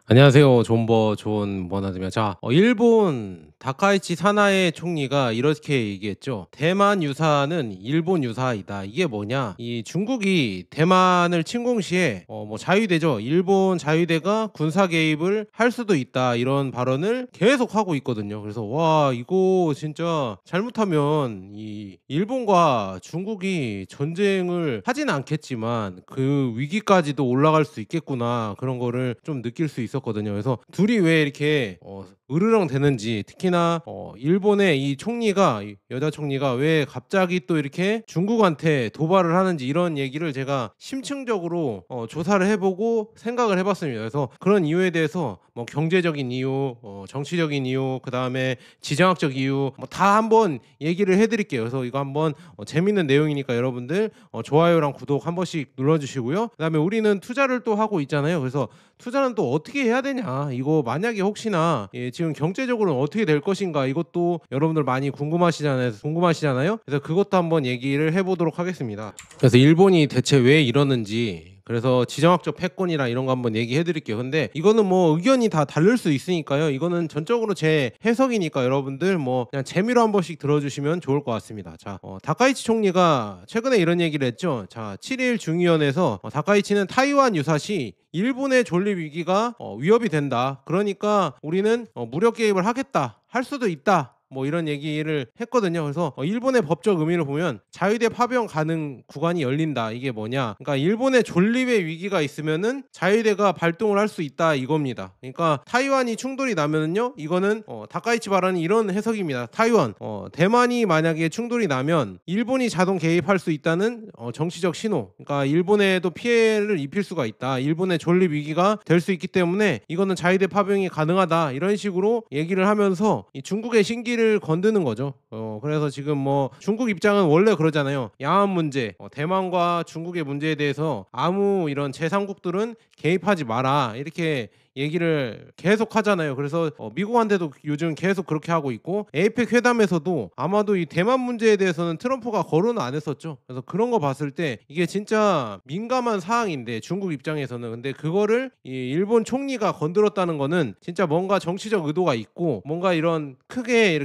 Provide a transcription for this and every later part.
안녕하세요. 존버 존 버나드입니다. 일본 다카이치 사나에 총리가 이렇게 얘기했죠. 대만 유사는 일본 유사이다. 이게 뭐냐? 이 중국이 대만을 침공시에 자유대죠. 일본 자유대가 군사 개입을 할 수도 있다. 이런 발언을 계속 하고 있거든요. 그래서 와, 이거 진짜 잘못하면 이 일본과 중국이 전쟁을 하진 않겠지만 그 위기까지도 올라갈 수 있겠구나. 그런 거를 좀 느낄 수 있었거든요. 그래서 둘이 왜 이렇게 으르렁 되는지, 특히나 일본의 이 총리가, 이 여자 총리가 왜 갑자기 또 이렇게 중국한테 도발을 하는지, 이런 얘기를 제가 심층적으로 조사를 해보고 생각을 해봤습니다. 그래서 그런 이유에 대해서 뭐 경제적인 이유, 정치적인 이유, 그 다음에 지정학적 이유 다 한번 얘기를 해드릴게요. 그래서 이거 한번 재밌는 내용이니까 여러분들 좋아요랑 구독 한 번씩 눌러주시고요. 그 다음에 우리는 투자를 또 하고 있잖아요. 그래서 투자는 또 어떻게 해야 되냐, 이거 만약에 혹시나 지금 경제적으로는 어떻게 될 것인가, 이것도 여러분들 많이 궁금하시잖아요. 그래서 그것도 한번 얘기를 해보도록 하겠습니다. 그래서 일본이 대체 왜 이러는지, 그래서 지정학적 패권이랑 이런 거 한번 얘기해 드릴게요. 근데 이거는 뭐 의견이 다 다를 수 있으니까요. 이거는 전적으로 제 해석이니까 여러분들 뭐 그냥 재미로 한 번씩 들어주시면 좋을 것 같습니다. 다카이치 총리가 최근에 이런 얘기를 했죠. 7일 중의원에서 다카이치는 타이완 유사시 일본의 존립 위기가 위협이 된다. 그러니까 우리는 무력 개입을 하겠다. 할 수도 있다. 뭐 이런 얘기를 했거든요. 그래서 일본의 법적 의미를 보면 자유대 파병 가능 구간이 열린다. 이게 뭐냐? 그러니까 일본의 존립의 위기가 있으면은 자유대가 발동을 할 수 있다, 이겁니다. 그러니까 타이완이 충돌이 나면은요, 이거는 다카이치 발언이 이런 해석입니다. 타이완, 대만이 만약에 충돌이 나면 일본이 자동 개입할 수 있다는 정치적 신호. 그러니까 일본에도 피해를 입힐 수가 있다. 일본의 존립 위기가 될 수 있기 때문에 이거는 자유대 파병이 가능하다. 이런 식으로 얘기를 하면서 이 중국의 신기를 건드는 거죠. 그래서 지금 뭐 중국 입장은 원래 그러잖아요. 양안 문제, 대만과 중국의 문제에 대해서 아무 이런 제3국들은 개입하지 마라, 이렇게 얘기를 계속 하잖아요. 그래서 미국한테도 요즘 계속 그렇게 하고 있고, 에이펙 회담에서도 아마도 이 대만 문제에 대해서는 트럼프가 거론을 안 했었죠. 그래서 그런 거 봤을 때 이게 진짜 민감한 사항인데, 중국 입장에서는, 근데 그거를 이 일본 총리가 건드렸다는 거는 진짜 뭔가 정치적 의도가 있고, 뭔가 이런 크게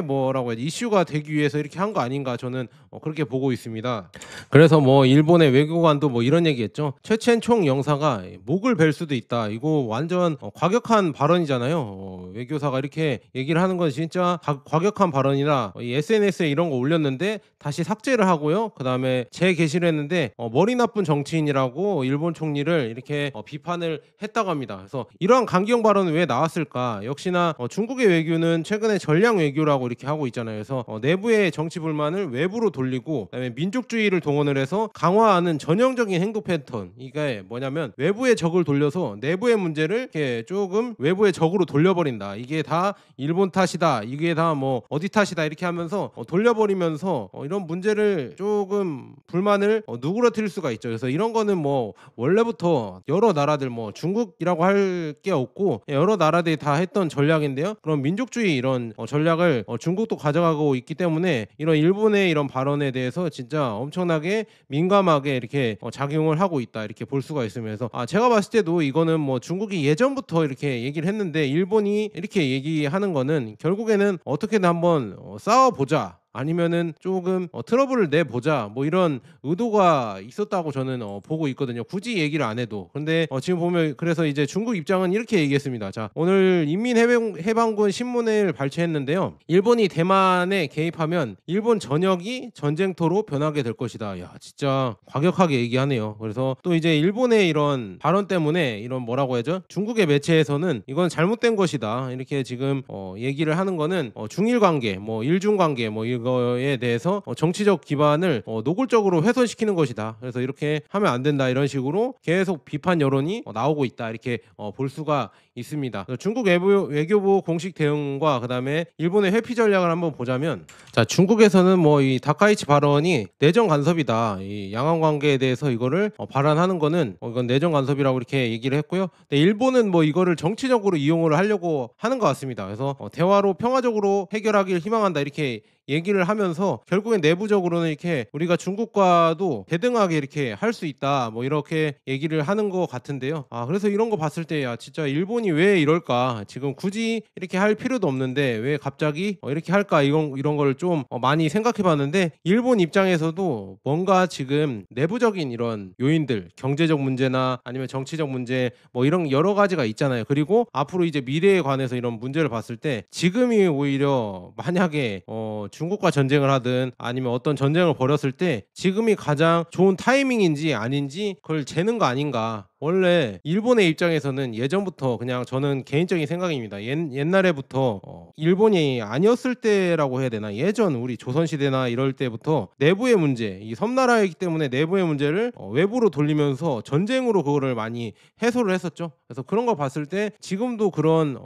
뭐라고 해야지, 이슈가 되기 위해서 이렇게 한 거 아닌가, 저는 그렇게 보고 있습니다. 그래서 뭐 일본의 외교관도 뭐 이런 얘기했죠. 최첸 총 영사가 목을 벨 수도 있다. 이거 완전 과격한 발언이잖아요. 외교사가 이렇게 얘기를 하는 건 진짜 과격한 발언이라, 이 SNS에 이런 거 올렸는데 다시 삭제를 하고요. 그 다음에 재게시를 했는데 머리 나쁜 정치인이라고 일본 총리를 이렇게 비판을 했다고 합니다. 그래서 이러한 강경 발언은 왜 나왔을까? 역시나 중국의 외교는 최근에 전략 외교라고 이렇게 하고 있잖아요. 그래서 내부의 정치 불만을 외부로 돌리고, 그다음에 민족주의를 동원을 해서 강화하는 전형적인 행동 패턴. 이게 뭐냐면 외부의 적을 돌려서 내부의 문제를 이렇게 조금 외부의 적으로 돌려버린다. 이게 다 일본 탓이다, 이게 다 뭐 어디 탓이다, 이렇게 하면서 돌려버리면서 이런 문제를 조금 불만을 누그러뜨릴 수가 있죠. 그래서 이런 거는 뭐 원래부터 여러 나라들, 뭐 중국이라고 할 게 없고 여러 나라들이 다 했던 전략인데요. 그런 민족주의 이런 전략을 중국도 가져가고 있기 때문에 이런 일본의 이런 발언에 대해서 진짜 엄청나게 민감하게 이렇게 작용을 하고 있다, 이렇게 볼 수가 있으면서, 제가 봤을 때도 이거는 뭐 중국이 예전부터 이렇게 얘기를 했는데 일본이 이렇게 얘기하는 거는 결국에는 어떻게든 한번 싸워보자, 아니면은 조금 트러블을 내보자, 뭐 이런 의도가 있었다고 저는 보고 있거든요. 굳이 얘기를 안 해도. 근데 지금 보면, 그래서 이제 중국 입장은 이렇게 얘기했습니다. 오늘 인민해방군 신문을 발췌했는데요. 일본이 대만에 개입하면 일본 전역이 전쟁터로 변하게 될 것이다. 야, 진짜 과격하게 얘기하네요. 그래서 또 이제 일본의 이런 발언 때문에 이런 뭐라고 해야죠? 중국의 매체에서는 이건 잘못된 것이다, 이렇게 지금 얘기를 하는 거는 중일 관계, 뭐 일중 관계, 뭐 이거에 대해서 정치적 기반을 노골적으로 훼손시키는 것이다. 그래서 이렇게 하면 안 된다, 이런 식으로 계속 비판 여론이 나오고 있다, 이렇게 볼 수가 있습니다. 중국 외교부 공식 대응과 그 다음에 일본의 회피 전략을 한번 보자면, 중국에서는 뭐 이 다카이치 발언이 내정 간섭이다, 이 양안 관계에 대해서 이거를 발언하는 거는 이건 내정 간섭이라고 이렇게 얘기를 했고요. 근데 일본은 뭐 이거를 정치적으로 이용을 하려고 하는 것 같습니다. 그래서 대화로 평화적으로 해결하길 희망한다, 이렇게 얘기를 하면서 결국엔 내부적으로는 이렇게 우리가 중국과도 대등하게 이렇게 할 수 있다 뭐 이렇게 얘기를 하는 것 같은데요. 그래서 이런 거 봤을 때 야 진짜 일본이 왜 이럴까? 지금 굳이 이렇게 할 필요도 없는데 왜 갑자기 이렇게 할까? 이런 걸 좀 많이 생각해 봤는데 일본 입장에서도 뭔가 지금 내부적인 이런 요인들 경제적 문제나 아니면 정치적 문제 뭐 이런 여러 가지가 있잖아요. 그리고 앞으로 이제 미래에 관해서 이런 문제를 봤을 때 지금이 오히려 만약에 중국과 전쟁을 하든 아니면 어떤 전쟁을 벌였을 때 지금이 가장 좋은 타이밍인지 아닌지 그걸 재는 거 아닌가. 원래 일본의 입장에서는 예전부터 그냥 저는 개인적인 생각입니다. 옛날에부터 일본이 아니었을 때라고 해야 되나 예전 우리 조선시대나 이럴 때부터 내부의 문제 이 섬나라이기 때문에 내부의 문제를 외부로 돌리면서 전쟁으로 그거를 많이 해소를 했었죠. 그래서 그런 걸 봤을 때 지금도 그런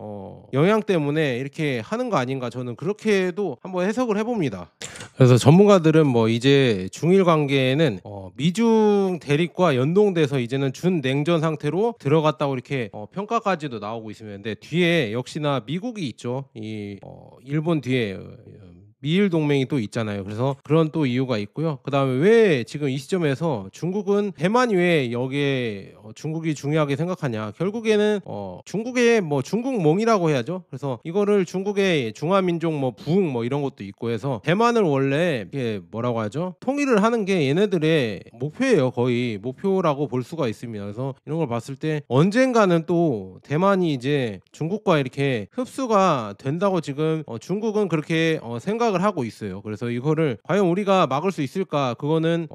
영향 때문에 이렇게 하는 거 아닌가 저는 그렇게도 한번 해석을 해봅니다. 그래서 전문가들은 뭐 이제 중일 관계에는 미중 대립과 연동돼서 이제는 준냉전 상태로 들어갔다고 이렇게 평가까지도 나오고 있습니다. 근데 뒤에 역시나 미국이 있죠. 이 일본 뒤에 미일 동맹이 또 있잖아요. 그래서 그런 또 이유가 있고요. 그다음에 왜 지금 이 시점에서 중국은 대만이 왜 여기에 중국이 중요하게 생각하냐? 결국에는 중국의 뭐 중국몽이라고 해야죠. 그래서 이거를 중국의 중화민족 뭐 부흥 뭐 이런 것도 있고 해서 대만을 원래 이게 뭐라고 하죠? 통일을 하는 게 얘네들의 목표예요. 거의 목표라고 볼 수가 있습니다. 그래서 이런 걸 봤을 때 언젠가는 또 대만이 이제 중국과 이렇게 흡수가 된다고 지금 중국은 그렇게 생각을 하고 있어요. 그래서 이거를 과연 우리가 막을 수 있을까? 그거는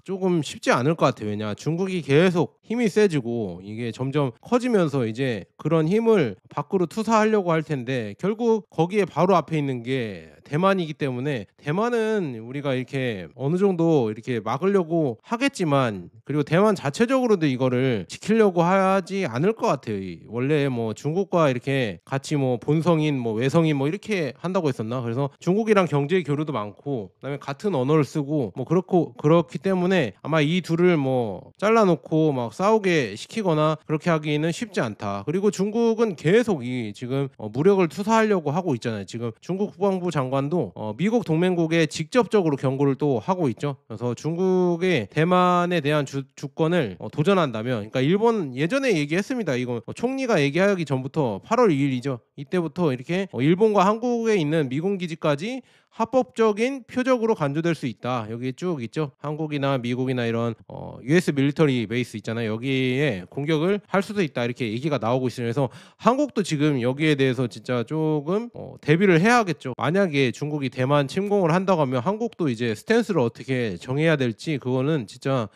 조금 쉽지 않을 것 같아요. 왜냐 중국이 계속 힘이 세지고 이게 점점 커지면서 이제 그런 힘을 밖으로 투사하려고 할 텐데 결국 거기에 바로 앞에 있는 게 대만이기 때문에 대만은 우리가 이렇게 어느 정도 이렇게 막으려고 하겠지만 그리고 대만 자체적으로도 이거를 지키려고 하지 않을 것 같아요. 원래 뭐 중국과 이렇게 같이 뭐 본성인 뭐 외성인 뭐 이렇게 한다고 했었나? 그래서 중국이랑 경제 교류도 많고 그다음에 같은 언어를 쓰고 뭐 그렇기 때문에 아마 이 둘을 뭐 잘라놓고 막 싸우게 시키거나 그렇게 하기는 쉽지 않다. 그리고 중국은 계속 이 지금 무력을 투사하려고 하고 있잖아요. 지금 중국 국방부 장관도 미국 동맹국에 직접적으로 경고를 또 하고 있죠. 그래서 중국의 대만에 대한 주권을 도전한다면, 그러니까 일본 예전에 얘기했습니다. 이거 총리가 얘기하기 전부터 8월 2일이죠. 이때부터 이렇게 일본과 한국에 있는 미군 기지까지 합법적인 표적으로 간주될 수 있다. 여기 쭉 있죠. 한국이나 미국이나 이런 US 밀리터리 베이스 있잖아요. 여기에 공격을 할 수도 있다. 이렇게 얘기가 나오고 있어요. 그래서 한국도 지금 여기에 대해서 진짜 조금 대비를 해야겠죠. 만약에 중국이 대만 침공을 한다고 하면 한국도 이제 스탠스를 어떻게 정해야 될지 그거는 진짜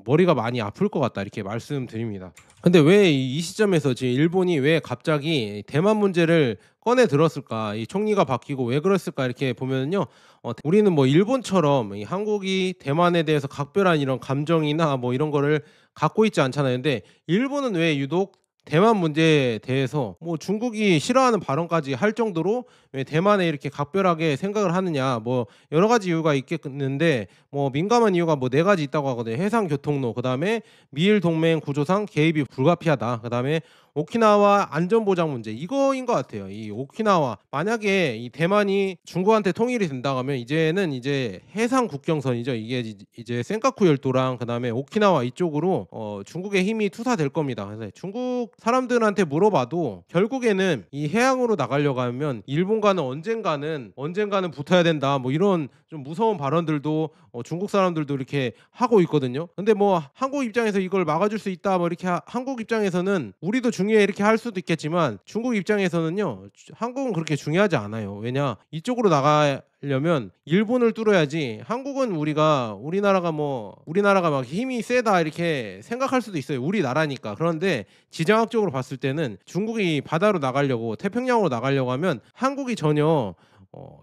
머리가 많이 아플 것 같다 이렇게 말씀드립니다. 근데 왜 이 시점에서 지금 일본이 왜 갑자기 대만 문제를 꺼내 들었을까? 이 총리가 바뀌고 왜 그랬을까? 이렇게 보면요, 우리는 뭐 일본처럼 이 한국이 대만에 대해서 각별한 이런 감정이나 뭐 이런 거를 갖고 있지 않잖아요. 근데 일본은 왜 유독 대만 문제에 대해서 뭐 중국이 싫어하는 발언까지 할 정도로 왜 대만에 이렇게 각별하게 생각을 하느냐, 뭐 여러 가지 이유가 있겠는데 뭐 민감한 이유가 뭐 네 가지 있다고 하거든요. 해상 교통로, 그다음에 미일 동맹 구조상 개입이 불가피하다, 그다음에 오키나와 안전보장 문제, 이거인 것 같아요. 이 오키나와 만약에 이 대만이 중국한테 통일이 된다고 하면 이제는 이제 해상 국경선이죠. 이게 이제 센카쿠 열도랑 그다음에 오키나와 이쪽으로 중국의 힘이 투사될 겁니다. 그래서 중국 사람들한테 물어봐도 결국에는 이 해양으로 나가려고 하면 일본과는 언젠가는 붙어야 된다, 뭐 이런 좀 무서운 발언들도 중국 사람들도 이렇게 하고 있거든요. 근데 뭐 한국 입장에서 이걸 막아줄 수 있다, 뭐 이렇게 한국 입장에서는 우리도 중요해 이렇게 할 수도 있겠지만 중국 입장에서는요, 한국은 그렇게 중요하지 않아요. 왜냐 이쪽으로 나가려면 일본을 뚫어야지, 한국은 우리나라가 막 힘이 세다 이렇게 생각할 수도 있어요. 우리나라니까. 그런데 지정학적으로 봤을 때는 중국이 바다로 나가려고 태평양으로 나가려고 하면 한국이 전혀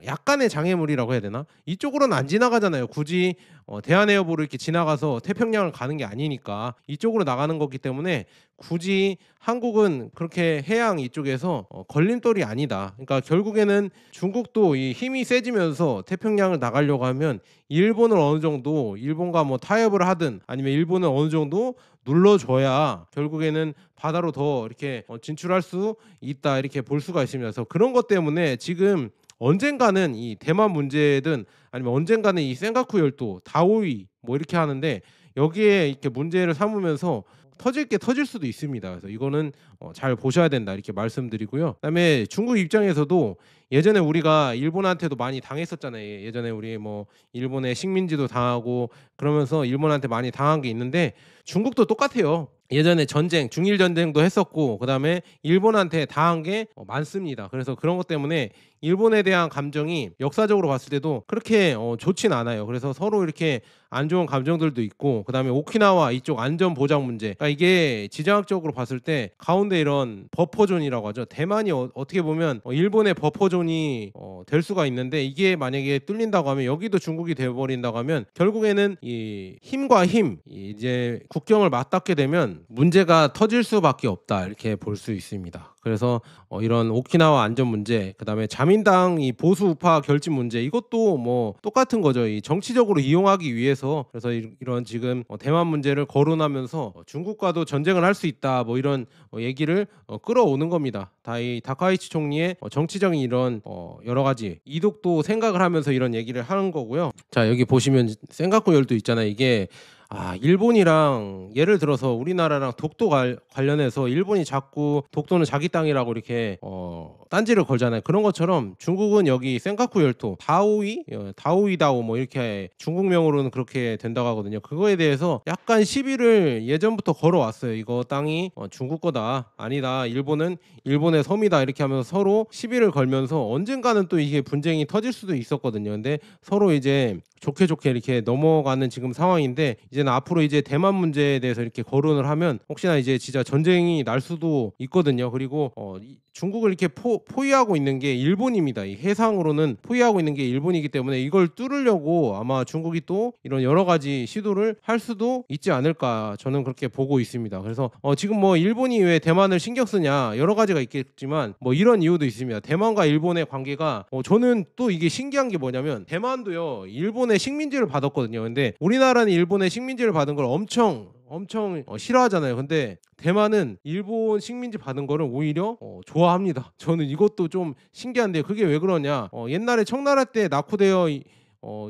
약간의 장애물이라고 해야 되나? 이쪽으로는 안 지나가잖아요. 굳이 대한해협으로 이렇게 지나가서 태평양을 가는 게 아니니까 이쪽으로 나가는 거기 때문에 굳이 한국은 그렇게 해양 이쪽에서 걸림돌이 아니다. 그러니까 결국에는 중국도 이 힘이 세지면서 태평양을 나가려고 하면 일본을 어느 정도, 일본과 뭐 타협을 하든 아니면 일본을 어느 정도 눌러줘야 결국에는 바다로 더 이렇게 진출할 수 있다 이렇게 볼 수가 있습니다. 그래서 그런 것 때문에 지금 언젠가는 이 대만 문제든 아니면 언젠가는 이 센가쿠 열도, 다오이 뭐 이렇게 하는데 여기에 이렇게 문제를 삼으면서 터질 게 터질 수도 있습니다. 그래서 이거는 잘 보셔야 된다 이렇게 말씀드리고요. 그다음에 중국 입장에서도 예전에 우리가 일본한테도 많이 당했었잖아요. 예전에 우리 뭐 일본의 식민지도 당하고 그러면서 일본한테 많이 당한 게 있는데 중국도 똑같아요. 예전에 전쟁, 중일 전쟁도 했었고 그다음에 일본한테 당한 게 많습니다. 그래서 그런 것 때문에 일본에 대한 감정이 역사적으로 봤을 때도 그렇게 좋진 않아요. 그래서 서로 이렇게 안 좋은 감정들도 있고 그다음에 오키나와 이쪽 안전 보장 문제. 그러니까 이게 지정학적으로 봤을 때 가운데 이런 버퍼존이라고 하죠. 대만이 어떻게 보면 일본의 버퍼존이 될 수가 있는데 이게 만약에 뚫린다고 하면 여기도 중국이 돼 버린다고 하면 결국에는 이 힘과 힘 이제 국경을 맞닿게 되면 문제가 터질 수밖에 없다 이렇게 볼 수 있습니다. 그래서 이런 오키나와 안전 문제, 그다음에 자민당 이 보수 우파 결집 문제 이것도 뭐 똑같은 거죠. 이 정치적으로 이용하기 위해서 그래서 이런 지금 대만 문제를 거론하면서 중국과도 전쟁을 할 수 있다 뭐 이런 얘기를 끌어오는 겁니다. 다 이 다카이치 총리의 정치적인 이런 여러 가지 이득도 생각을 하면서 이런 얘기를 하는 거고요. 자 여기 보시면 센가쿠 열도 있잖아요. 이게 일본이랑 예를 들어서 우리나라랑 독도 관련해서 일본이 자꾸 독도는 자기 땅이라고 이렇게 딴지를 걸잖아요. 그런 것처럼 중국은 여기 센카쿠 열도 다오이다오 뭐 이렇게 중국명으로는 그렇게 된다고 하거든요. 그거에 대해서 약간 시비를 예전부터 걸어왔어요. 이거 땅이 중국 거다 아니다 일본은 일본의 섬이다 이렇게 하면서 서로 시비를 걸면서 언젠가는 또 이게 분쟁이 터질 수도 있었거든요. 근데 서로 이제 좋게 이렇게 넘어가는 지금 상황인데 이제는 앞으로 이제 대만 문제에 대해서 이렇게 거론을 하면 혹시나 이제 진짜 전쟁이 날 수도 있거든요. 그리고 중국을 이렇게 포위하고 있는 게 일본입니다. 이 해상으로는 포위하고 있는 게 일본이기 때문에 이걸 뚫으려고 아마 중국이 또 이런 여러 가지 시도를 할 수도 있지 않을까 저는 그렇게 보고 있습니다. 그래서 지금 뭐 일본이 왜 대만을 신경 쓰냐 여러 가지가 있겠지만 뭐 이런 이유도 있습니다. 대만과 일본의 관계가 저는 또 이게 신기한 게 뭐냐면 대만도요 일본의 식민지를 받았거든요. 근데 우리나라는 일본의 식민지를 받은 걸 엄청 싫어하잖아요. 근데 대만은 일본 식민지 받은 거를 오히려 좋아합니다. 저는 이것도 좀 신기한데 그게 왜 그러냐 옛날에 청나라 때 낙후되어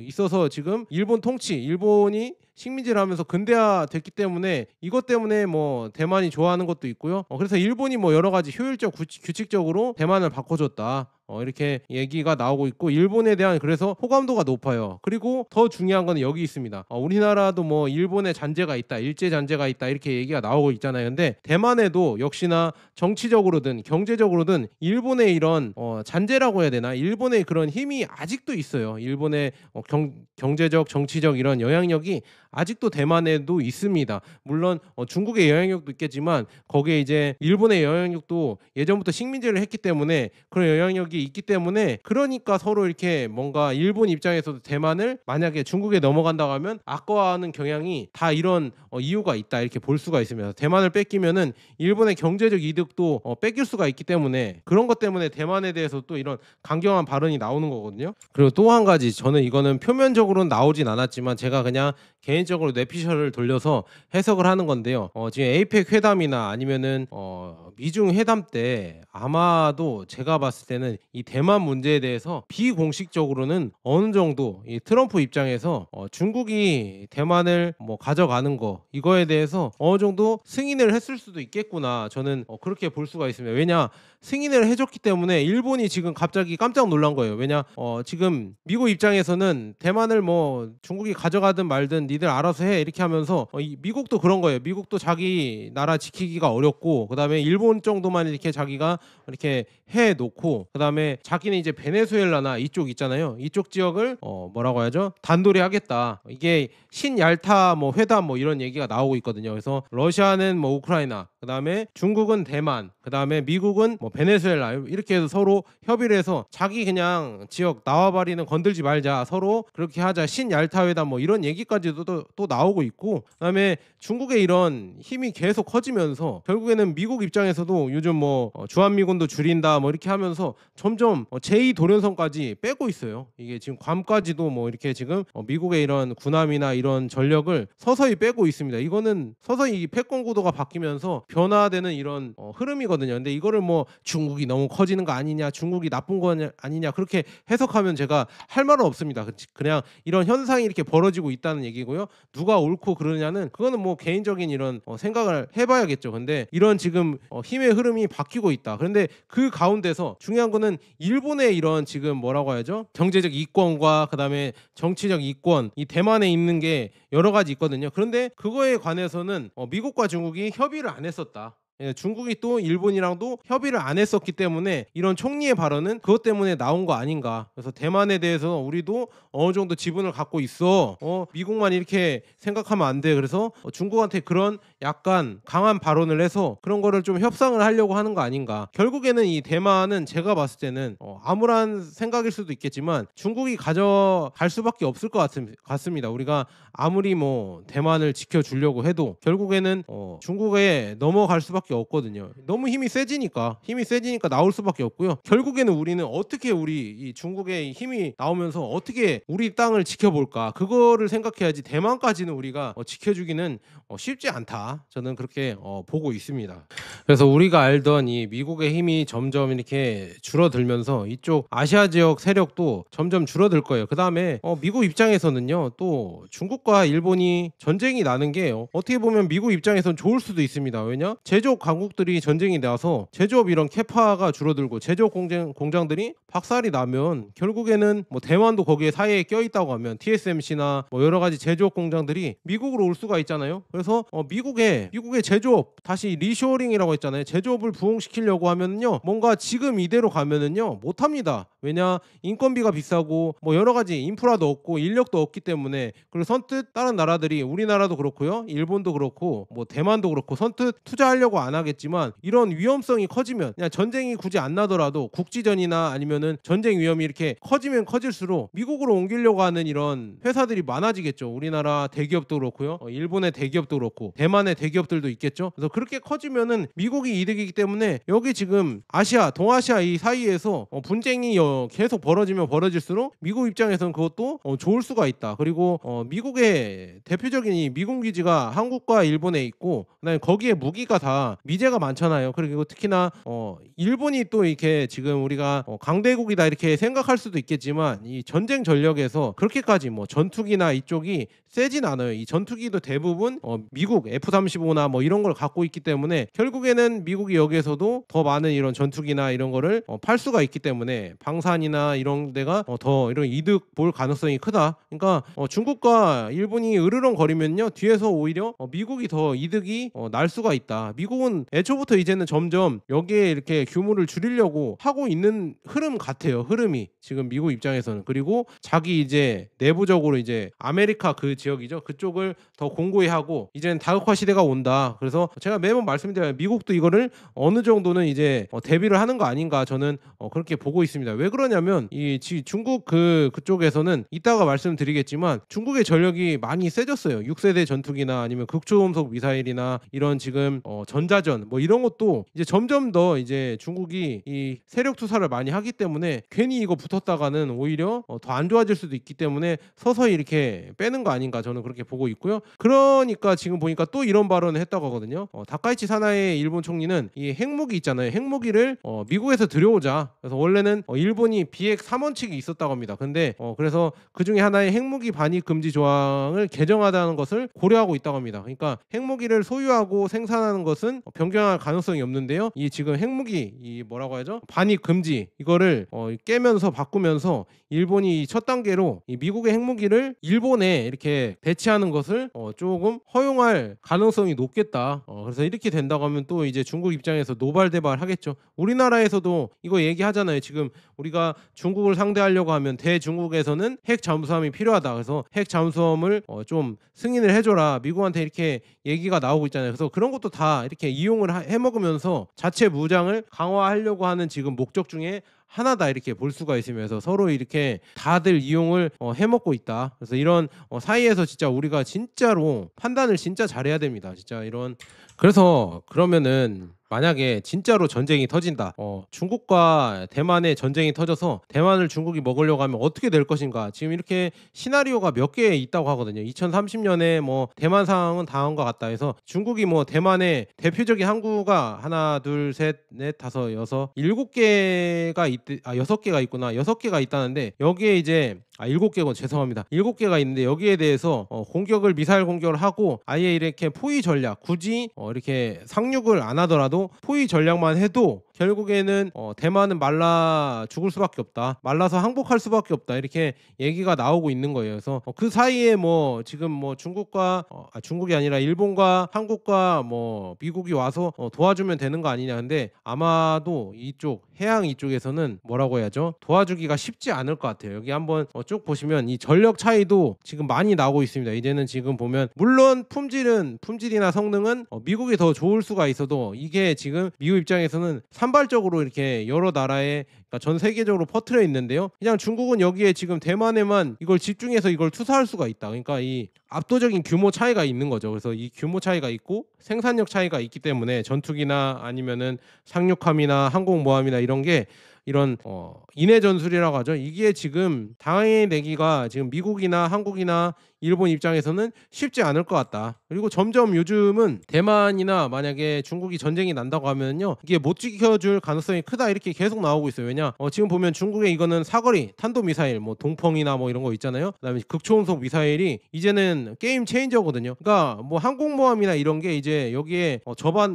있어서 지금 일본 통치 일본이 식민지를 하면서 근대화됐기 때문에 이것 때문에 뭐 대만이 좋아하는 것도 있고요. 그래서 일본이 뭐 여러 가지 효율적 규칙적으로 대만을 바꿔줬다. 이렇게 얘기가 나오고 있고 일본에 대한 그래서 호감도가 높아요. 그리고 더 중요한 건 여기 있습니다. 우리나라도 뭐 일본에 잔재가 있다, 일제 잔재가 있다 이렇게 얘기가 나오고 있잖아요. 근데 대만에도 역시나 정치적으로든 경제적으로든 일본의 이런 잔재라고 해야 되나? 일본의 그런 힘이 아직도 있어요. 일본의 경제적, 정치적 이런 영향력이 아직도 대만에도 있습니다. 물론 중국의 영향력도 있겠지만 거기에 이제 일본의 영향력도 예전부터 식민지를 했기 때문에 그런 영향력이 있기 때문에 그러니까 서로 이렇게 뭔가 일본 입장에서도 대만을 만약에 중국에 넘어간다고 하면 아까워하는 경향이 다 이런 이유가 있다 이렇게 볼 수가 있습니다. 대만을 뺏기면은 일본의 경제적 이득도 뺏길 수가 있기 때문에 그런 것 때문에 대만에 대해서 또 이런 강경한 발언이 나오는 거거든요. 그리고 또 한 가지 저는 이거는 표면적으로는 나오진 않았지만 제가 그냥 개인적으로 뇌피셜을 돌려서 해석을 하는 건데요. 지금 에이펙 회담이나 아니면은 미중 회담 때 아마도 제가 봤을 때는 이 대만 문제에 대해서 비공식적으로는 어느 정도 이 트럼프 입장에서 중국이 대만을 뭐 가져가는 거 이거에 대해서 어느 정도 승인을 했을 수도 있겠구나 저는 그렇게 볼 수가 있습니다. 왜냐 승인을 해줬기 때문에 일본이 지금 갑자기 깜짝 놀란 거예요. 왜냐 지금 미국 입장에서는 대만을 뭐 중국이 가져가든 말든 니들 알아서 해 이렇게 하면서 미국도 그런 거예요. 미국도 자기 나라 지키기가 어렵고 그다음에 일본 정도만 이렇게 자기가 이렇게 해놓고 그다음에 자기는 이제 베네수엘라나 이쪽 있잖아요. 이쪽 지역을 뭐라고 해야죠? 단돌이 하겠다. 이게 신얄타 뭐 회담 뭐 이런 얘기가 나오고 있거든요. 그래서 러시아는 뭐 우크라이나 그다음에 중국은 대만 그다음에 미국은 뭐 베네수엘라 이렇게 해서 서로 협의를 해서 자기 그냥 지역 나와버리는 건들지 말자 서로 그렇게 하자 신얄타 회담 뭐 이런 얘기까지도 또 나오고 있고 그다음에 중국의 이런 힘이 계속 커지면서 결국에는 미국 입장에서도 요즘 뭐 주한미군도 줄인다 뭐 이렇게 하면서 점점 제2도련성까지 빼고 있어요. 이게 지금 괌까지도 뭐 이렇게 지금 미국의 이런 군함이나 이런 전력을 서서히 빼고 있습니다. 이거는 서서히 패권 구도가 바뀌면서 변화되는 이런 흐름이거든요. 근데 이거를 뭐 중국이 너무 커지는 거 아니냐, 중국이 나쁜 거 아니냐 그렇게 해석하면 제가 할 말은 없습니다. 그냥 이런 현상이 이렇게 벌어지고 있다는 얘기고요. 누가 옳고 그러냐는 그거는 뭐 개인적인 이런 생각을 해봐야겠죠. 근데 이런 지금 힘의 흐름이 바뀌고 있다. 그런데 그 가운데서 중요한 거는 일본의 이런 지금 뭐라고 해야죠? 경제적 이권과 그다음에 정치적 이권, 이 대만에 있는 게 여러 가지 있거든요. 그런데 그거에 관해서는 미국과 중국이 협의를 안 했었다. 예, 중국이 또 일본이랑도 협의를 안 했었기 때문에 이런 총리의 발언은 그것 때문에 나온 거 아닌가. 그래서 대만에 대해서 우리도 어느 정도 지분을 갖고 있어. 미국만 이렇게 생각하면 안 돼. 그래서 중국한테 그런 약간 강한 발언을 해서 그런 거를 좀 협상을 하려고 하는 거 아닌가. 결국에는 이 대만은 제가 봤을 때는 암울한 생각일 수도 있겠지만 중국이 가져갈 수밖에 없을 것 같습니다. 우리가 아무리 뭐 대만을 지켜주려고 해도 결국에는 중국에 넘어갈 수밖에 없거든요. 너무 힘이 세지니까 나올 수밖에 없고요. 결국에는 우리는 어떻게 우리 이 중국의 힘이 나오면서 어떻게 우리 땅을 지켜볼까, 그거를 생각해야지 대만까지는 우리가 지켜주기는 쉽지 않다. 저는 그렇게 보고 있습니다. 그래서 우리가 알던 이 미국의 힘이 점점 이렇게 줄어들면서 이쪽 아시아 지역 세력도 점점 줄어들 거예요. 그 다음에 미국 입장에서는요, 또 중국과 일본이 전쟁이 나는 게 어떻게 보면 미국 입장에서는 좋을 수도 있습니다. 왜냐? 제조업 강국들이 전쟁이 나서 제조업 이런 캐파가 줄어들고 제조업 공장들이 박살이 나면 결국에는 뭐 대만도 거기에 사이에 껴있다고 하면 TSMC나 뭐 여러 가지 제조업 공장들이 미국으로 올 수가 있잖아요. 그래서 미국의 제조업 다시 리쇼어링이라고 했잖아요. 제조업을 부흥시키려고 하면요, 뭔가 지금 이대로 가면은요 못합니다. 왜냐? 인건비가 비싸고 뭐 여러 가지 인프라도 없고 인력도 없기 때문에. 그리고 선뜻 다른 나라들이, 우리나라도 그렇고요, 일본도 그렇고 뭐 대만도 그렇고 선뜻 투자하려고 안 하겠지만 이런 위험성이 커지면, 그냥 전쟁이 굳이 안 나더라도 국지전이나 아니면은 전쟁 위험이 이렇게 커지면 커질수록 미국으로 옮기려고 하는 이런 회사들이 많아지겠죠. 우리나라 대기업도 그렇고요, 일본의 대기업도 그렇고 대만의 대기업들도 있겠죠. 그래서 그렇게 커지면은 미국이 이득이기 때문에 여기 지금 아시아, 동아시아 이 사이에서 분쟁이 계속 벌어지면 벌어질수록 미국 입장에서는 그것도 좋을 수가 있다. 그리고 미국의 대표적인 이 미군 기지가 한국과 일본에 있고, 그다음에 거기에 무기가 다 미제가 많잖아요. 그리고 특히나 일본이 또 이렇게 지금 우리가 강대국이다 이렇게 생각할 수도 있겠지만 이 전쟁 전력에서 그렇게까지 뭐 전투기나 이쪽이 세진 않아요. 이 전투기도 대부분 미국 F-35나 뭐 이런 걸 갖고 있기 때문에 결국에는 미국이 여기에서도 더 많은 이런 전투기나 이런 거를 팔 수가 있기 때문에 방산이나 이런 데가 더 이런 이득 볼 가능성이 크다. 그러니까 중국과 일본이 으르렁거리면요, 뒤에서 오히려 미국이 더 이득이 날 수가 있다. 미국은 애초부터 이제는 점점 여기에 이렇게 규모를 줄이려고 하고 있는 흐름 같아요. 흐름이 지금 미국 입장에서는. 그리고 자기 이제 내부적으로 이제 아메리카 그 지역이죠, 그쪽을 더 공고히 하고 이제는 다극화 시대가 온다. 그래서 제가 매번 말씀드려요. 미국도 이거를 어느 정도는 이제 대비를 하는 거 아닌가, 저는 그렇게 보고 있습니다. 왜 그러냐면 이 중국 그쪽에서는 이따가 말씀드리겠지만 중국의 전력이 많이 세졌어요. 6세대 전투기나 아니면 극초음속 미사일이나 이런 지금 전자전 뭐 이런 것도 이제 점점 더 이제 중국이 이 세력 투사를 많이 하기 때문에 괜히 이거 붙었다가는 오히려 더 안 좋아질 수도 있기 때문에 서서히 이렇게 빼는 거 아닌가, 저는 그렇게 보고 있고요. 그러니까 지금 보니까 또 이런 발언을 했다고 하거든요. 다카이치 사나에 일본 총리는 이 핵무기 있잖아요. 핵무기를 미국에서 들여오자. 그래서 원래는 일본이 비핵 3원칙이 있었다고 합니다. 근데 그래서 그 중에 하나의 핵무기 반입 금지 조항을 개정하자는 것을 고려하고 있다고 합니다. 그러니까 핵무기를 소유하고 생산하는 것은 변경할 가능성이 없는데요. 이 지금 핵무기 이 뭐라고 하죠? 반입 금지 이거를 깨면서 바꾸면서 일본이 첫 단계로 이 미국의 핵무기를 일본에 이렇게 배치하는 것을 조금 허용할 가능성이 높겠다. 그래서 이렇게 된다고 하면 또 이제 중국 입장에서 노발대발 하겠죠. 우리나라에서도 이거 얘기하잖아요. 지금 우리가 중국을 상대하려고 하면 대중국에서는 핵 잠수함이 필요하다. 그래서 핵 잠수함을 좀 승인을 해줘라. 미국한테 이렇게 얘기가 나오고 있잖아요. 그래서 그런 것도 다 이렇게 이용을 해먹으면서 자체 무장을 강화하려고 하는 지금 목적 중에 하나다, 이렇게 볼 수가 있으면서 서로 이렇게 다들 이용을 해먹고 있다. 그래서 이런 사이에서 진짜 우리가 진짜로 판단을 진짜 잘해야 됩니다. 진짜 이런. 그래서 그러면은 만약에 진짜로 전쟁이 터진다. 중국과 대만의 전쟁이 터져서 대만을 중국이 먹으려고 하면 어떻게 될 것인가. 지금 이렇게 시나리오가 몇 개 있다고 하거든요. 2030년에 뭐 대만 상황은 다음과 같다 해서 중국이 뭐 대만의 대표적인 항구가 하나, 둘, 셋, 넷, 다섯, 여섯, 일곱 개가 여섯 개가 있구나. 여섯 개가 있다는데 여기에 이제 일곱 개고 죄송합니다. 일곱 개가 있는데 여기에 대해서 공격을 미사일 공격을 하고 아예 이렇게 포위 전략 굳이 이렇게 상륙을 안 하더라도 포위 전략만 해도 결국에는 대만은 말라 죽을 수밖에 없다. 말라서 항복할 수밖에 없다. 이렇게 얘기가 나오고 있는 거예요. 그래서 그 사이에 뭐 지금 뭐 중국이 아니라 일본과 한국과 뭐 미국이 와서 도와주면 되는 거 아니냐. 근데 아마도 이쪽 해양 이쪽에서는 뭐라고 해야죠? 도와주기가 쉽지 않을 것 같아요. 여기 한번 쭉 보시면 이 전력 차이도 지금 많이 나오고 있습니다. 이제는 지금 보면 물론 품질이나 성능은 미국이 더 좋을 수가 있어도 이게 지금 미국 입장에서는 산발적으로 이렇게 여러 나라에 그러니까 전 세계적으로 퍼트려 있는데요. 그냥 중국은 여기에 지금 대만에만 이걸 집중해서 이걸 투사할 수가 있다. 그러니까 이 압도적인 규모 차이가 있는 거죠. 그래서 이 규모 차이가 있고 생산력 차이가 있기 때문에 전투기나 아니면은 상륙함이나 항공모함이나 이런 게 이런 인해 전술이라고 하죠. 이게 지금 당해내기가 지금 미국이나 한국이나 일본 입장에서는 쉽지 않을 것 같다. 그리고 점점 요즘은 대만이나 만약에 중국이 전쟁이 난다고 하면요 이게 못 지켜줄 가능성이 크다 이렇게 계속 나오고 있어요. 왜냐 지금 보면 중국의 이거는 사거리 탄도미사일 뭐 동펑이나 뭐 이런 거 있잖아요. 그다음에 극초음속 미사일이 이제는 게임 체인저거든요. 그러니까 뭐 항공모함이나 이런 게 이제 여기에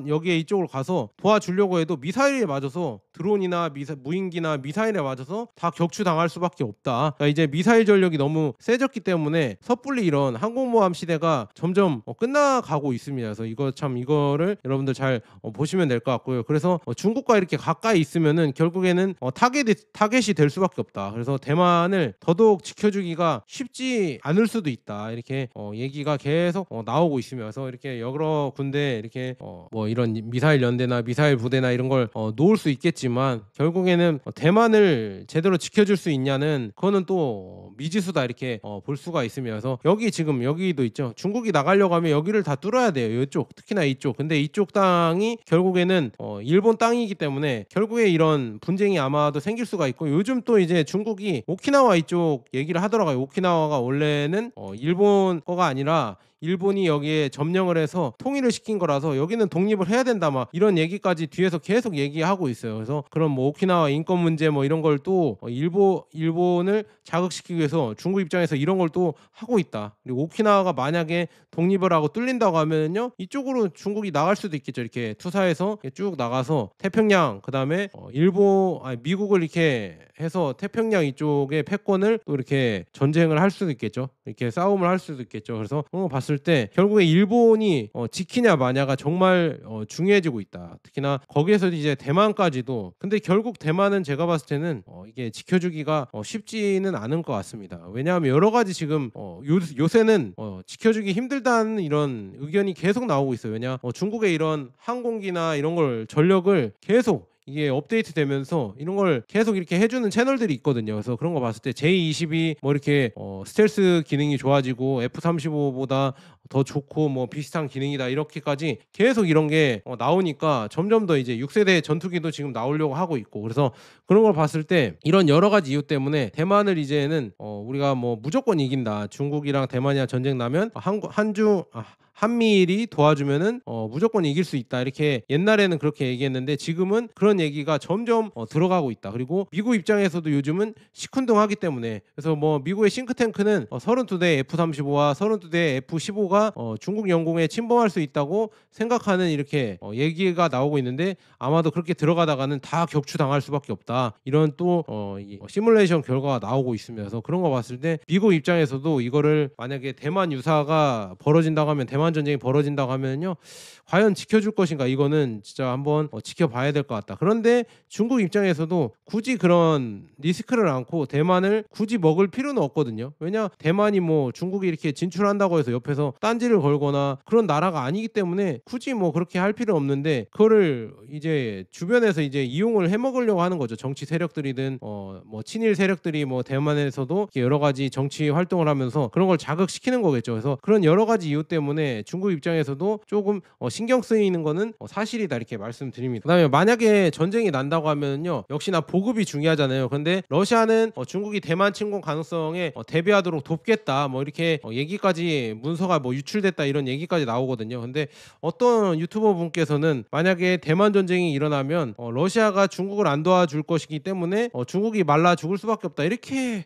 여기에 이쪽으로 가서 도와주려고 해도 미사일에 맞아서 드론이나 무인기나 미사일에 맞아서 다 격추당할 수밖에 없다. 그러니까 이제 미사일 전력이 너무 세졌기 때문에 섣불리 이런 항공모함 시대가 점점 끝나가고 있습니다. 그래서 이거를 여러분들 잘 보시면 될 것 같고요. 그래서 중국과 이렇게 가까이 있으면은 결국에는 타겟이 될 수밖에 없다. 그래서 대만을 더더욱 지켜주기가 쉽지 않을 수도 있다. 이렇게 얘기가 계속 나오고 있습니다. 그래서 이렇게 여러 군데 이렇게 뭐 이런 미사일 연대나 미사일 부대나 이런 걸 놓을 수 있겠지만 결국에는 대만을 제대로 지켜줄 수 있냐는 그거는 또 미지수다 이렇게 볼 수가 있습니다. 그래서 여기도 있죠. 중국이 나가려고 하면 여기를 다 뚫어야 돼요. 이쪽 특히나 이쪽. 근데 이쪽 땅이 결국에는 일본 땅이기 때문에 결국에 이런 분쟁이 아마도 생길 수가 있고 요즘 또 이제 중국이 오키나와 이쪽 얘기를 하더라고요. 오키나와가 원래는 일본 거가 아니라 일본이 여기에 점령을 해서 통일을 시킨 거라서 여기는 독립을 해야 된다 막 이런 얘기까지 뒤에서 계속 얘기하고 있어요. 그래서 그런 뭐 오키나와 인권 문제 뭐 이런 걸 또 일본을 자극시키기 위해서 중국 입장에서 이런 걸 또 하고 있다. 그리고 오키나와가 만약에 독립을 하고 뚫린다고 하면요 이쪽으로 중국이 나갈 수도 있겠죠. 이렇게 투사해서 쭉 나가서 태평양 그다음에 미국을 이렇게 해서 태평양 이쪽의 패권을 또 이렇게 전쟁을 할 수도 있겠죠. 이렇게 싸움을 할 수도 있겠죠. 그래서 봤을 때 결국에 일본이 지키냐 마냐가 정말 중요해지고 있다. 특히나 거기에서 이제 대만까지도. 근데 결국 대만은 제가 봤을 때는 이게 지켜주기가 쉽지는 않은 것 같습니다. 왜냐하면 여러 가지 지금 요새는 지켜주기 힘들다는 이런 의견이 계속 나오고 있어요. 왜냐 중국의 이런 항공기나 이런 걸 전력을 계속 이게 업데이트 되면서 이런 걸 계속 이렇게 해주는 채널들이 있거든요. 그래서 그런 거 봤을 때 J-22 뭐 이렇게 스텔스 기능이 좋아지고 F-35보다 더 좋고 뭐 비슷한 기능이다 이렇게까지 계속 이런 게 나오니까 점점 더 이제 6세대 전투기도 지금 나오려고 하고 있고 그래서 그런 걸 봤을 때 이런 여러 가지 이유 때문에 대만을 이제는 우리가 뭐 무조건 이긴다. 중국이랑 대만이랑 전쟁 나면 한미일이 도와주면은 무조건 이길 수 있다. 이렇게 옛날에는 그렇게 얘기했는데 지금은 그런 얘기가 점점 들어가고 있다. 그리고 미국 입장에서도 요즘은 시큰둥하기 때문에 그래서 뭐 미국의 싱크탱크는 32대 F-35와 32대 F-15가 중국 영공에 침범할 수 있다고 생각하는 이렇게 얘기가 나오고 있는데 아마도 그렇게 들어가다가는 다 격추당할 수밖에 없다. 이런 또 시뮬레이션 결과가 나오고 있습니다. 그래서 그런 거 봤을 때 미국 입장에서도 이거를 만약에 대만 유사가 벌어진다고 하면 대만 전쟁이 벌어진다고 하면요 과연 지켜줄 것인가 이거는 진짜 한번 지켜봐야 될 것 같다. 그런데 중국 입장에서도 굳이 그런 리스크를 안고 대만을 굳이 먹을 필요는 없거든요. 왜냐 대만이 뭐 중국이 이렇게 진출한다고 해서 옆에서 딴지를 걸거나 그런 나라가 아니기 때문에 굳이 뭐 그렇게 할 필요 없는데 그거를 이제 주변에서 이제 이용을 해먹으려고 하는 거죠. 정치 세력들이든 뭐 친일 세력들이 뭐 대만에서도 여러 가지 정치 활동을 하면서 그런 걸 자극시키는 거겠죠. 그래서 그런 여러 가지 이유 때문에 때문에 중국 입장에서도 조금 신경 쓰이는 거는 사실이다 이렇게 말씀드립니다. 그다음에 만약에 전쟁이 난다고 하면요 역시나 보급이 중요하잖아요. 근데 러시아는 중국이 대만 침공 가능성에 대비하도록 돕겠다 뭐 이렇게 얘기까지 문서가 뭐 유출됐다 이런 얘기까지 나오거든요. 근데 어떤 유튜버 분께서는 만약에 대만 전쟁이 일어나면 러시아가 중국을 안 도와줄 것이기 때문에 중국이 말라 죽을 수밖에 없다 이렇게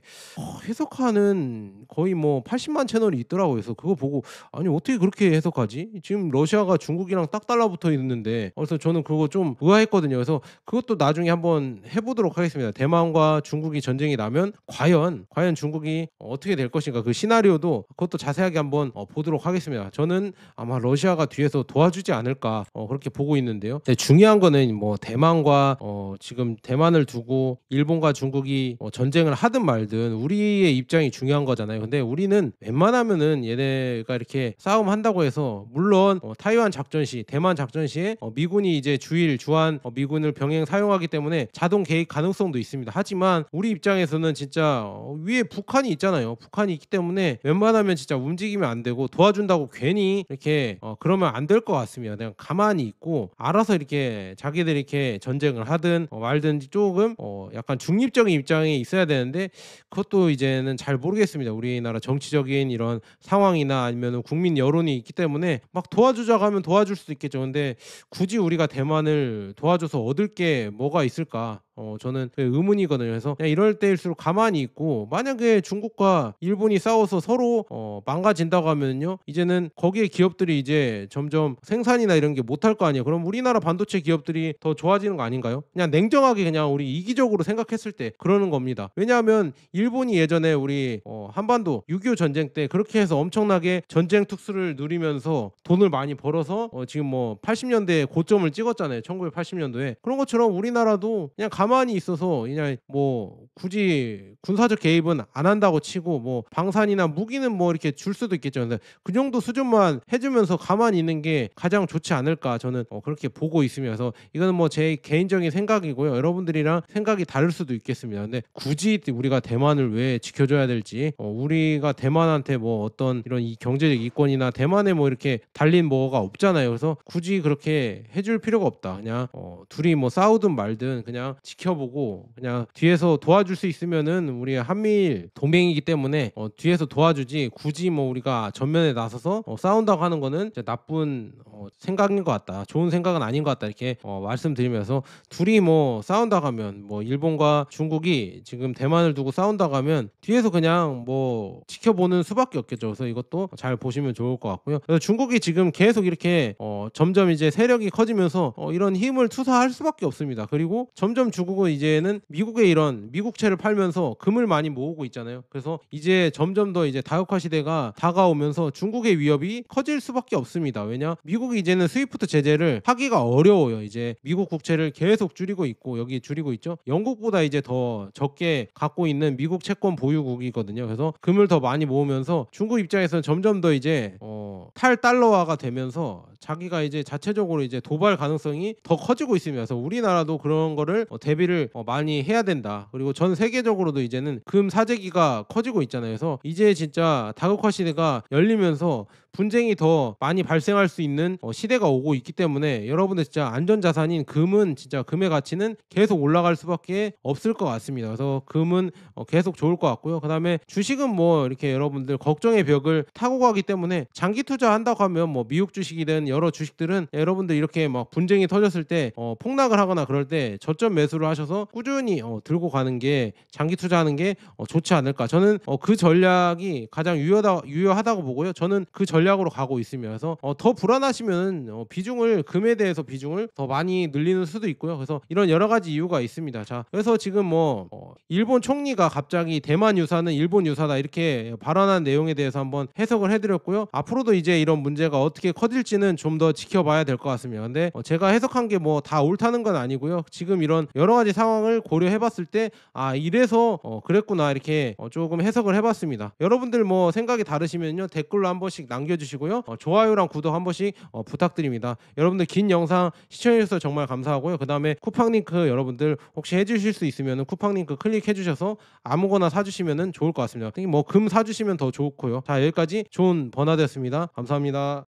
해석하는 거의 뭐 80만 채널이 있더라고요. 그래서 그거 보고 아니 어떻게 그렇게 해석하지? 지금 러시아가 중국이랑 딱 달라붙어 있는데 그래서 저는 그거 좀 의아했거든요. 그래서 그것도 나중에 한번 해보도록 하겠습니다. 대만과 중국이 전쟁이 나면 과연 중국이 어떻게 될 것인가 그 시나리오도 그것도 자세하게 한번 보도록 하겠습니다. 저는 아마 러시아가 뒤에서 도와주지 않을까 그렇게 보고 있는데요. 근데 중요한 거는 뭐 대만과 지금 대만을 두고 일본과 중국이 전쟁을 하든 말든 우리의 입장이 중요한 거잖아요. 근데 우리는 웬만하면은 얘네가 이렇게 싸움한다고 해서 물론 타이완 작전 시 대만 작전 시에 미군이 이제 주한 미군을 병행 사용하기 때문에 자동 개입 가능성도 있습니다. 하지만 우리 입장에서는 진짜 위에 북한이 있잖아요. 북한이 있기 때문에 웬만하면 진짜 움직이면 안 되고 도와준다고 괜히 이렇게 그러면 안 될 것 같습니다. 그냥 가만히 있고 알아서 이렇게 자기들이 이렇게 전쟁을 하든 말든지 조금 약간 중립적인 입장에 있어야 되는데 그것도 이제는 잘 모르겠습니다. 우리나라 정치적인 이런 상황이나 아니면 국민 여론이 있기 때문에 막 도와주자고 하면 도와줄 수도 있겠죠. 근데 굳이 우리가 대만을 도와줘서 얻을 게 뭐가 있을까? 저는 의문이거든요. 그래서 그냥 이럴 때일수록 가만히 있고 만약에 중국과 일본이 싸워서 서로 망가진다고 하면요 이제는 거기에 기업들이 이제 점점 생산이나 이런 게 못할 거 아니에요. 그럼 우리나라 반도체 기업들이 더 좋아지는 거 아닌가요? 그냥 냉정하게 그냥 우리 이기적으로 생각했을 때 그러는 겁니다. 왜냐하면 일본이 예전에 우리 한반도 6.25 전쟁 때 그렇게 해서 엄청나게 전쟁 특수를 누리면서 돈을 많이 벌어서 지금 뭐 80년대에 고점을 찍었잖아요. 1980년도에 그런 것처럼 우리나라도 그냥 가만히 있어서 그냥 뭐 굳이 군사적 개입은 안 한다고 치고 뭐 방산이나 무기는 뭐 이렇게 줄 수도 있겠죠. 근데 그 정도 수준만 해주면서 가만히 있는 게 가장 좋지 않을까 저는 그렇게 보고 있으면서 이거는 뭐 제 개인적인 생각이고요. 여러분들이랑 생각이 다를 수도 있겠습니다. 근데 굳이 우리가 대만을 왜 지켜줘야 될지 우리가 대만한테 뭐 어떤 이런 이 경제적 이권이나 대만에 뭐 이렇게 달린 뭐가 없잖아요. 그래서 굳이 그렇게 해줄 필요가 없다. 그냥 둘이 뭐 싸우든 말든 그냥 지켜보고 그냥 뒤에서 도와줄 수 있으면은 우리 한미일 동맹이기 때문에 뒤에서 도와주지 굳이 뭐 우리가 전면에 나서서 싸운다고 하는 거는 나쁜 생각인 것 같다. 좋은 생각은 아닌 것 같다. 이렇게 말씀드리면서 둘이 뭐 싸운다고 하면 뭐 일본과 중국이 지금 대만을 두고 싸운다고 하면 뒤에서 그냥 뭐 지켜보는 수밖에 없겠죠. 그래서 이것도 잘 보시면 좋을 것 같고요. 그래서 중국이 지금 계속 이렇게 점점 이제 세력이 커지면서 이런 힘을 투사할 수밖에 없습니다. 그리고 점점 중국은 이제는 미국의 이런 미국채를 팔면서 금을 많이 모으고 있잖아요. 그래서 이제 점점 더 이제 다국화 시대가 다가오면서 중국의 위협이 커질 수밖에 없습니다. 왜냐? 미국이 이제는 스위프트 제재를 하기가 어려워요. 이제 미국 국채를 계속 줄이고 있고 여기 줄이고 있죠. 영국보다 이제 더 적게 갖고 있는 미국 채권 보유국이거든요. 그래서 금을 더 많이 모으면서 중국 입장에서는 점점 더 이제 탈달러화가 되면서 자기가 이제 자체적으로 이제 도발 가능성이 더 커지고 있습니다. 그래서 우리나라도 그런 거를 대비를 많이 해야 된다. 그리고 전 세계적으로도 이제는 금 사재기가 커지고 있잖아요. 그래서 이제 진짜 다국화 시대가 열리면서 분쟁이 더 많이 발생할 수 있는 시대가 오고 있기 때문에 여러분들 진짜 안전자산인 금은 진짜 금의 가치는 계속 올라갈 수밖에 없을 것 같습니다. 그래서 금은 계속 좋을 것 같고요. 그 다음에 주식은 뭐 이렇게 여러분들 걱정의 벽을 타고 가기 때문에 장기 투자한다고 하면 뭐 미국 주식이든 여러 주식들은 여러분들 이렇게 막 분쟁이 터졌을 때 폭락을 하거나 그럴 때 저점 매수를 하셔서 꾸준히 들고 가는 게 장기 투자하는 게 좋지 않을까. 저는 그 전략이 가장 유효하다고 보고요. 저는 그 전략으로 가고 있습니다. 그래서 더 불안하시면 비중을 금에 대해서 비중을 더 많이 늘리는 수도 있고요. 그래서 이런 여러 가지 이유가 있습니다. 자, 그래서 지금 뭐 일본 총리가 갑자기 대만 유사는 일본 유사다 이렇게 발언한 내용에 대해서 한번 해석을 해드렸고요. 앞으로도 이제 이런 문제가 어떻게 커질지는 좀 더 지켜봐야 될 것 같습니다. 근데 제가 해석한 게 뭐 다 옳다는 건 아니고요. 지금 이런 여러 가지 상황을 고려해봤을 때 이래서 그랬구나 이렇게 조금 해석을 해봤습니다. 여러분들 뭐 생각이 다르시면요 댓글로 한 번씩 남겨주시고요. 좋아요랑 구독 한 번씩 부탁드립니다. 여러분들 긴 영상 시청해주셔서 정말 감사하고요. 그 다음에 쿠팡 링크 여러분들 혹시 해주실 수 있으면 쿠팡 링크 클릭해주셔서 아무거나 사주시면 좋을 것 같습니다. 뭐 금 사주시면 더 좋고요. 자, 여기까지 좋은 버나드였습니다. 감사합니다.